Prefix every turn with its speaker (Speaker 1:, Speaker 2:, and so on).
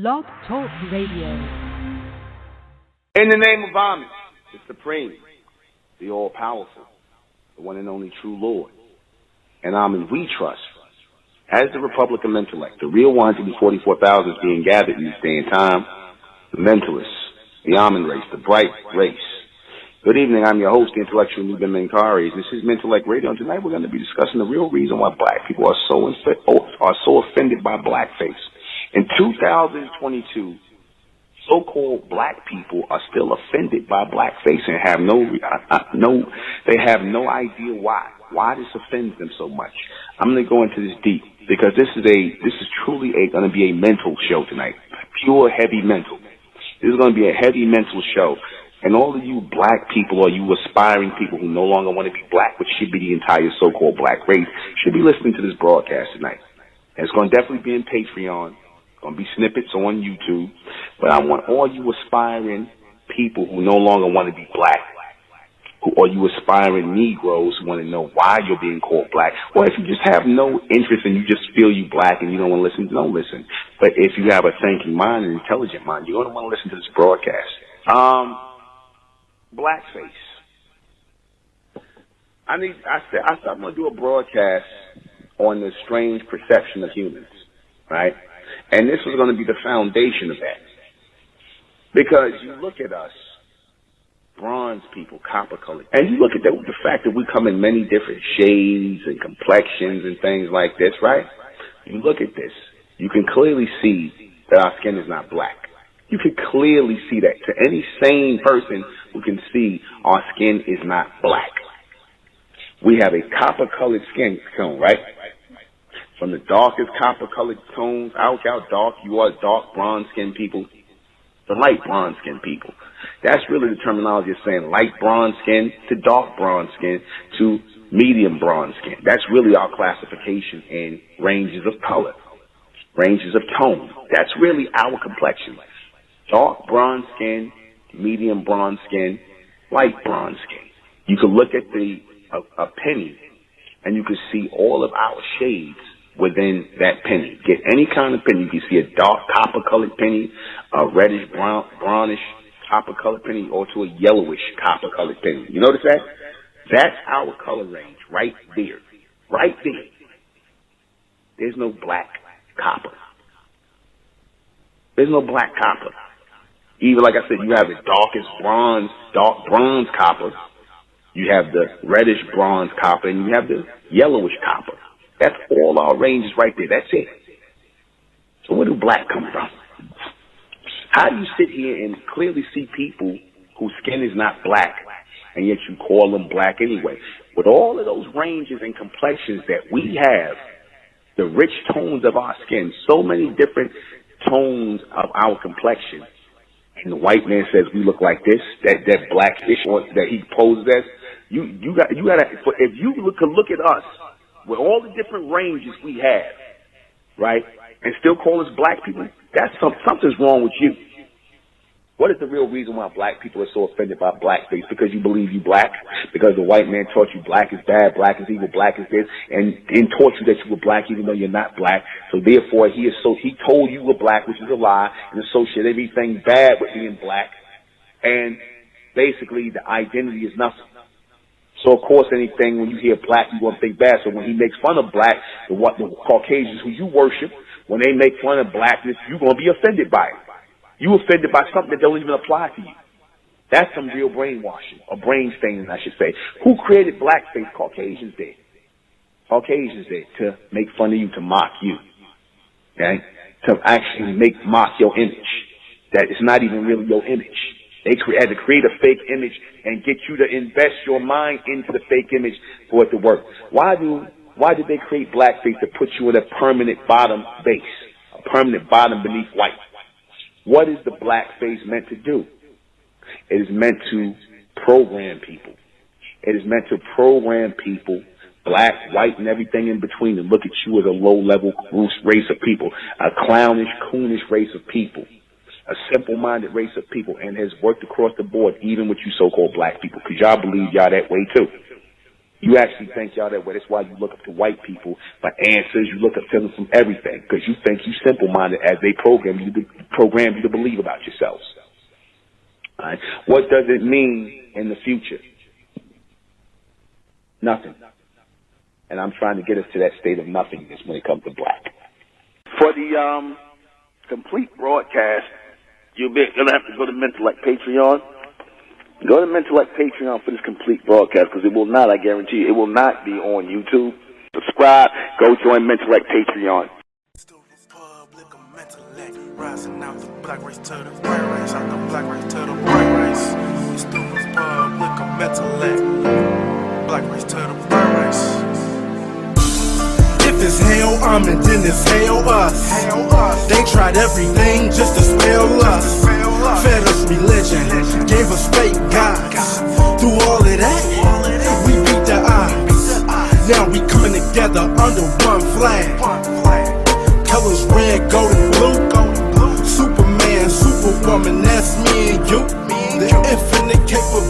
Speaker 1: Blog Talk Radio.
Speaker 2: In the name of Amen, the Supreme, the All-Powerful, the one and only true Lord. And Amen we trust. As the Republic of Mentellect, the real 144,000 is being gathered in this day and time, the mentalists, the Amen race, the bright race. Good evening, I'm your host, the intellectual Nuben Menkari. This is Mentellect Radio, and tonight we're going to be discussing the real reason why black people are so offended by blackface. In 2022, so-called black people are still offended by blackface and have they have no idea why. Why this offends them so much. I'm going to go into this deep because this is truly going to be a mental show tonight. Pure heavy mental. This is going to be a heavy mental show. And all of you black people or you aspiring people who no longer want to be black, which should be the entire so-called black race, should be listening to this broadcast tonight. And it's going to definitely be in Patreon. It's going to be snippets on YouTube. But I want all you aspiring people who no longer want to be black, or you aspiring Negroes who want to know why you're being called black. Or if you just have no interest and you just feel you black and you don't want to listen, don't listen. But if you have a thinking mind, an intelligent mind, you're going to want to listen to this broadcast. Blackface. I'm going to do a broadcast on the strange perception of humans, right? And this was going to be the foundation of that. Because you look at us, bronze people, copper colored, and you look at the fact that we come in many different shades and complexions and things like this, right? You look at this, you can clearly see that our skin is not black. You can clearly see that. To any sane person who can see our skin is not black. We have a copper-colored skin tone, right? From the darkest copper-colored tones, I don't care how dark you are, dark bronze-skinned people, to light bronze-skinned people. That's really the terminology of saying light bronze skin to dark bronze skin to medium bronze skin. That's really our classification in ranges of color, ranges of tone. That's really our complexion. Dark bronze skin, medium bronze skin, light bronze skin. You can look at a penny and you can see all of our shades within that penny. Get any kind of penny. You can see a dark copper colored penny, a reddish brownish copper colored penny, or to a yellowish copper colored penny. You notice that? That's our color range right there. Right there. There's no black copper. There's no black copper. Even like I said, you have the darkest bronze, dark bronze copper. You have the reddish bronze copper, and you have the yellowish copper. That's all our ranges right there. That's it. So where do black come from? How do you sit here and clearly see people whose skin is not black, and yet you call them black anyway? With all of those ranges and complexions that we have, the rich tones of our skin, so many different tones of our complexion, and the white man says we look like this, that blackfish that he poses as, you gotta, if you could look at us with all the different ranges we have, right, and still call us black people, something's wrong with you. What is the real reason why black people are so offended by blackface? Because you believe you black? Because the white man taught you black is bad, black is evil, black is this, and taught you that you were black even though you're not black. So therefore he told you were black, which is a lie, and associated everything bad with being black. And basically the identity is nothing. So of course anything when you hear black, you want to think bad. So when he makes fun of black, the Caucasians who you worship, when they make fun of blackness, you're going to be offended by it. You offended by something that don't even apply to you. That's some real brainwashing, or brain staining, I should say. Who created blackface? Caucasians did. Caucasians did, to make fun of you, to mock you. Okay? To actually mock your image. That it's not even really your image. They had to create a fake image and get you to invest your mind into the fake image for it to work. Why did they create blackface? To put you in a permanent bottom base, a permanent bottom beneath white. What is the blackface meant to do? It is meant to program people. It is meant to program people, black, white, and everything in between, to look at you as a low-level race of people, a clownish, coonish race of people, a simple-minded race of people, and has worked across the board, even with you so-called black people, because y'all believe y'all that way too. You actually think y'all that way. That's why you look up to white people for answers. You look up to them from everything because you think you simple-minded as they program you to believe about yourselves. All right. What does it mean in the future? Nothing. And I'm trying to get us to that state of nothingness when it comes to black.
Speaker 1: For the complete broadcast, you're gonna have to go to Mentellect Patreon. Go to Mentellect Patreon for this complete broadcast because it will not, I guarantee you, it will not be on YouTube. Subscribe. Go join Mentellect Patreon.
Speaker 3: Rising out the black race to the white race, out the black race to the white race. It's the Republic of Mentellect, black race to the white race. If it's hell, I'm in, then it's hell us. They tried everything just to spell us. Fed us religion, gave us fake gods. Through all of that, we beat the odds. Now we coming together under one flag. Colors red, gold, and blue. Superman, Superwoman, that's me and you. The infinite capable